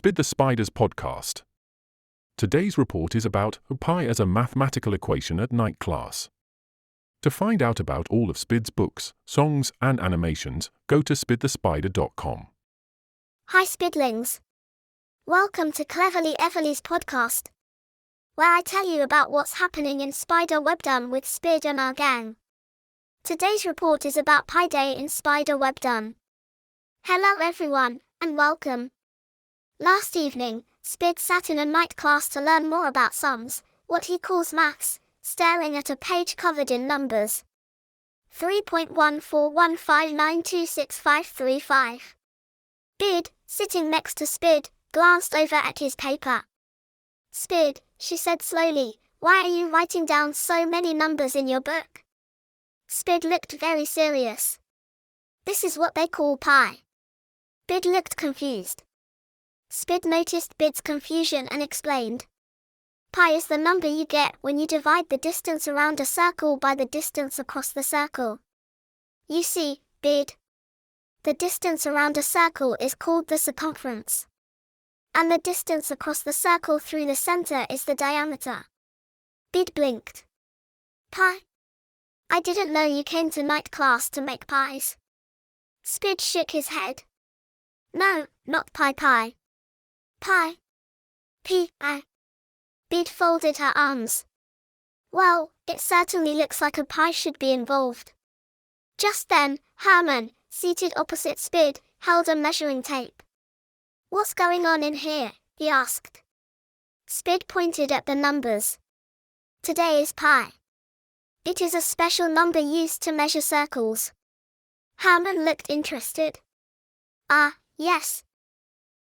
Spid the Spider's podcast. Today's report is about pi as a mathematical equation at night class. To find out about all of Spid's books, songs, and animations, go to spidthespider.com. Hi Spidlings! Welcome to Cleverly Everly's podcast, where I tell you about what's happening in Spider Webdom with Spid and our gang. Today's report is about Pi Day in Spider Webdom. Hello everyone, and welcome. Last evening, Spid sat in a night class to learn more about sums, what he calls maths, staring at a page covered in numbers. 3.1415926535. Bid, sitting next to Spid, glanced over at his paper. Spid, she said slowly, why are you writing down so many numbers in your book? Spid looked very serious. This is what they call pi. Bid looked confused. Spid noticed Bid's confusion and explained. Pi is the number you get when you divide the distance around a circle by the distance across the circle. You see, Bid, the distance around a circle is called the circumference. And the distance across the circle through the center is the diameter. Bid blinked. Pi? I didn't know you came to night class to make pies. Spid shook his head. No, not pi. Pi. P-I. Bid folded her arms. Well, it certainly looks like a pie should be involved. Just then, Herman, seated opposite Spid, held a measuring tape. What's going on in here? He asked. Spid pointed at the numbers. Today is pi. It is a special number used to measure circles. Herman looked interested. Ah, yes.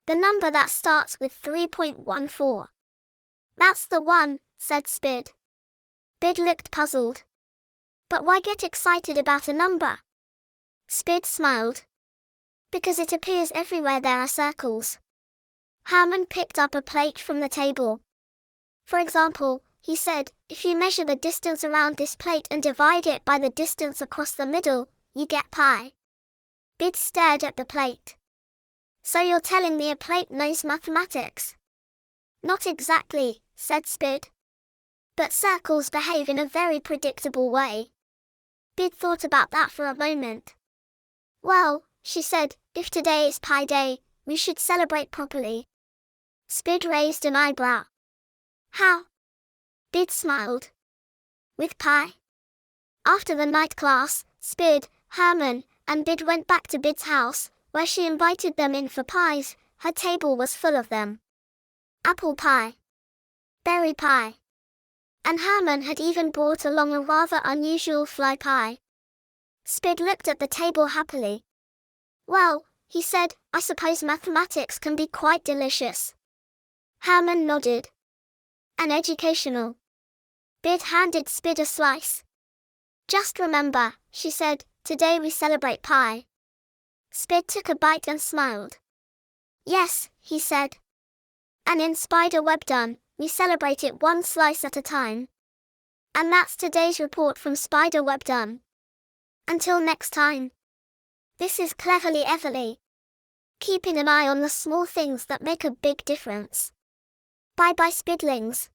The number that starts with 3.14. That's the one, said Spid. Bid looked puzzled. But why get excited about a number? Spid smiled. Because it appears everywhere there are circles. Herman picked up a plate from the table. For example, he said, if you measure the distance around this plate and divide it by the distance across the middle, you get pi. Bid stared at the plate. So you're telling me a plate knows mathematics? Not exactly, said Spid. But circles behave in a very predictable way. Bid thought about that for a moment. Well, she said, if today is Pi Day, we should celebrate properly. Spid raised an eyebrow. How? Bid smiled. With pi? After the night class, Spid, Herman, and Bid went back to Bid's house, where she invited them in for pies. Her table was full of them. Apple pie. Berry pie. And Herman had even brought along a rather unusual fly pie. Spid looked at the table happily. Well, he said, I suppose mathematics can be quite delicious. Herman nodded. And educational. Bid handed Spid a slice. Just remember, she said, today we celebrate pi. Spid took a bite and smiled. Yes, he said. And in Spider Webdom, we celebrate it one slice at a time. And that's today's report from Spider Webdom. Until next time. This is Cleverly Everly. Keeping an eye on the small things that make a big difference. Bye bye Spidlings.